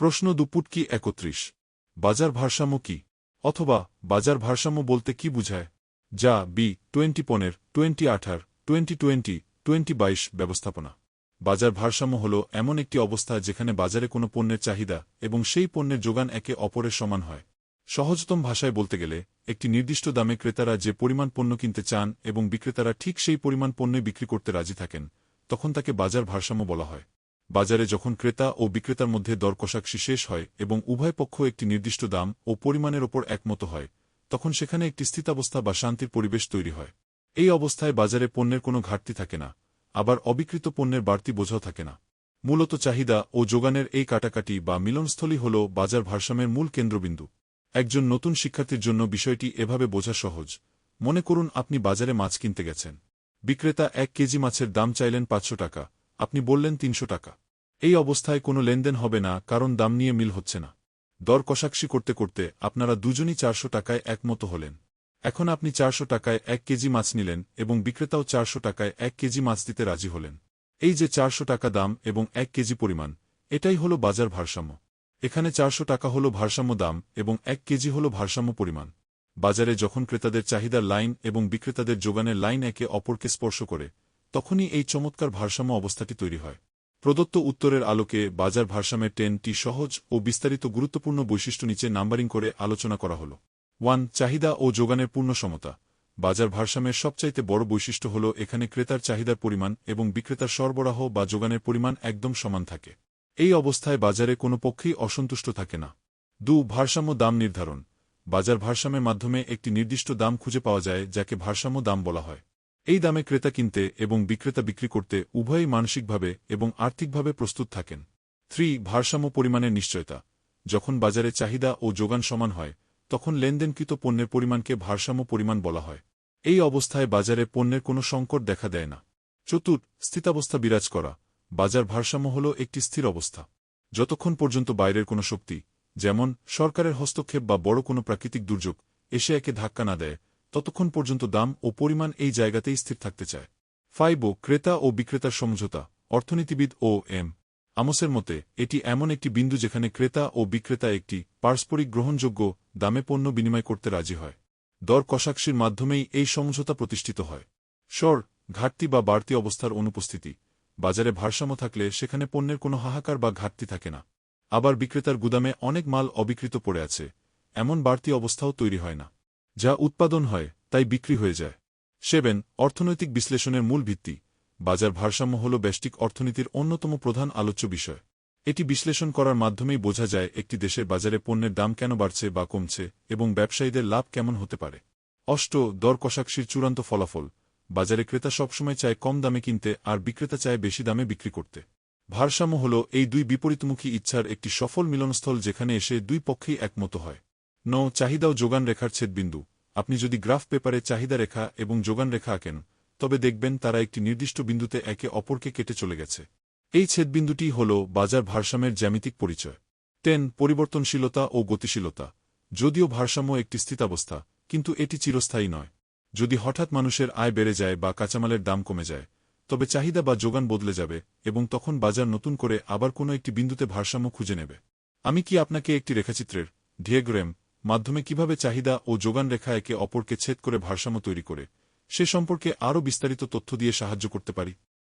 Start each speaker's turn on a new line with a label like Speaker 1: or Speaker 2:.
Speaker 1: প্রশ্ন দুপুটকি ৩১। বাজার ভারসাম্য কি? অথবা বাজার ভারসাম্য বলতে কি বুঝায়? যা বি 2015 2018 2020 2022 ব্যবস্থাপনা। বাজার ভারসাম্য হল এমন একটি অবস্থা যেখানে বাজারে কোনো পণ্যের চাহিদা এবং সেই পণ্যের যোগান একে অপরের সমান হয়। সহজতম ভাষায় বলতে গেলে একটি নির্দিষ্ট দামে ক্রেতারা যে পরিমাণ পণ্য কিনতে চান এবং বিক্রেতারা ঠিক সেই পরিমাণ পণ্য বিক্রি করতে রাজি থাকেন, তখন তাকে বাজার ভারসাম্য বলা হয়। বাজারে যখন ক্রেতা ও বিক্রেতার মধ্যে দর কষাকষি শেষ হয় এবং উভয় পক্ষ একটি নির্দিষ্ট দাম ও পরিমাণের ওপর একমত হয়, তখন সেখানে একটি স্থিতাবস্থা বা শান্তির পরিবেশ তৈরি হয়। এই অবস্থায় বাজারে পণ্যের কোনো ঘাটতি থাকে না, আবার অবিক্রিত পণ্যের বাড়তি বোঝাও থাকে না। মূলত চাহিদা ও যোগানের এই কাটাকাটি বা মিলনস্থলই হল বাজার ভারসাম্যের মূল কেন্দ্রবিন্দু। একজন নতুন শিক্ষার্থীর জন্য বিষয়টি এভাবে বোঝা সহজ। মনে করুন আপনি বাজারে মাছ কিনতে গেছেন। বিক্রেতা ১ কেজি মাছের দাম চাইলেন ৫০০ টাকা, আপনি বললেন ৩০০ টাকা। এই অবস্থায় কোনো লেনদেন হবে না, কারণ দাম নিয়ে মিল হচ্ছে না। দর কষাকষি করতে করতে আপনারা দুজনই ৪০০ টাকায় একমত হলেন। এখন আপনি ৪০০ টাকায় ১ কেজি মাছ নিলেন এবং বিক্রেতাও ৪০০ টাকায় ১ কেজি মাছ দিতে রাজি হলেন। এই যে ৪০০ টাকা দাম এবং ১ কেজি পরিমাণ, এটাই হল বাজার ভারসাম্য। এখানে ৪০০ টাকা হল ভারসাম্য দাম এবং ১ কেজি হল ভারসাম্য পরিমাণ। বাজারে যখন ক্রেতাদের চাহিদার লাইন এবং বিক্রেতাদের যোগানের লাইন একে অপরকে স্পর্শ করে, তখনই এই চমৎকার ভারসাম্য অবস্থাটি তৈরি হয়। প্রদত্ত উত্তরের আলোকে বাজার ভারসাম্যের 10টি সহজ ও বিস্তারিত গুরুত্বপূর্ণ বৈশিষ্ট্য নিচে নাম্বারিং করে আলোচনা করা হল। 1. চাহিদা ও যোগানের পূর্ণ সমতা। বাজার ভারসাম্যের সবচাইতে বড় বৈশিষ্ট্য হল এখানে ক্রেতার চাহিদার পরিমাণ এবং বিক্রেতার সরবরাহ বা যোগানের পরিমাণ একদম সমান থাকে। এই অবস্থায় বাজারে কোনো পক্ষেই অসন্তুষ্ট থাকে না। 2. ভারসাম্য দাম নির্ধারণ। বাজার ভারসাম্যের মাধ্যমে একটি নির্দিষ্ট দাম খুঁজে পাওয়া যায়, যাকে ভারসাম্য দাম বলা হয়। এই দামে ক্রেতা কিনতে এবং বিক্রেতা বিক্রি করতে উভয়ই মানসিকভাবে এবং আর্থিকভাবে প্রস্তুত থাকেন। 3. ভারসাম্য পরিমাণের নিশ্চয়তা। যখন বাজারে চাহিদা ও যোগান সমান হয়, তখন লেনদেনকৃত পণ্যের পরিমাণকে ভারসাম্য পরিমাণ বলা হয়। এই অবস্থায় বাজারে পণ্যের কোনো সংকট দেখা দেয় না। 4. স্থিতাবস্থা বিরাজ করা। বাজার ভারসাম্য হল একটি স্থির অবস্থা। যতক্ষণ পর্যন্ত বাইরের কোনো শক্তি, যেমন সরকারের হস্তক্ষেপ বা বড় কোনো প্রাকৃতিক দুর্যোগ, এসে একে ধাক্কা না দেয়, ততক্ষণ পর্যন্ত দাম ও পরিমাণ এই জায়গাতেই স্থির থাকতে চায়। 5. ক্রেতা ও বিক্রেতার সমঝোতা। অর্থনীতিবিদ ও এম. আমোসের মতে এটি এমন একটি বিন্দু যেখানে ক্রেতা ও বিক্রেতা একটি পারস্পরিক গ্রহণযোগ্য দামে পণ্য বিনিময় করতে রাজি হয়। দর কষাকষির মাধ্যমেই এই সমঝোতা প্রতিষ্ঠিত হয়। ঘাটতি বা বাড়তি অবস্থার অনুপস্থিতি। বাজারে ভারসাম্য থাকলে সেখানে পণ্যের কোনো হাহাকার বা ঘাটতি থাকে না। আবার বিক্রেতার গুদামে অনেক মাল অবিকৃত পড়ে আছে, এমন বাড়তি অবস্থাও তৈরি হয় না। যা উৎপাদন হয় তাই বিক্রি হয়ে যায়। 7. অর্থনৈতিক বিশ্লেষণের মূল ভিত্তি। বাজার ভারসাম্য হল বৈশ্বিক অর্থনীতির অন্যতম প্রধান আলোচ্য বিষয়। এটি বিশ্লেষণ করার মাধ্যমেই বোঝা যায় একটি দেশের বাজারে পণ্যের দাম কেন বাড়ছে বা কমছে এবং ব্যবসায়ীদের লাভ কেমন হতে পারে। 8. দর কষাকষির চূড়ান্ত ফলাফল। বাজারে ক্রেতা সবসময় চায় কম দামে কিনতে আর বিক্রেতা চায় বেশি দামে বিক্রি করতে। ভারসাম্য হল এই দুই বিপরীতমুখী ইচ্ছার একটি সফল মিলনস্থল, যেখানে এসে দুই পক্ষেই একমত হয়। 9. চাহিদা ও যোগান রেখার ছেদবিন্দু। আপনি যদি গ্রাফ পেপারে চাহিদা রেখা এবং যোগান রেখা আঁকেন, তবে দেখবেন তারা একটি নির্দিষ্ট বিন্দুতে একে অপরকে কেটে চলে গেছে। এই ছেদবিন্দুটি হল বাজার ভারসাম্যের জ্যামিতিক পরিচয়। 10. পরিবর্তনশীলতা ও গতিশীলতা। যদিও ভারসাম্য একটি স্থিতাবস্থা, কিন্তু এটি চিরস্থায়ী নয়। যদি হঠাৎ মানুষের আয় বেড়ে যায় বা কাঁচামালের দাম কমে যায়, তবে চাহিদা বা যোগান বদলে যাবে এবং তখন বাজার নতুন করে আবার কোনো একটি বিন্দুতে ভারসাম্য খুঁজে নেবে। আমি কি আপনাকে একটি রেখাচিত্রের ডায়াগ্রাম মাধ্যমে কিভাবে চাহিদা ও যোগান রেখা একে অপরকে ছেদ করে ভারসাম্য তৈরি করে, সে সম্পর্কে আরও বিস্তারিত তথ্য দিয়ে সাহায্য করতে পারি?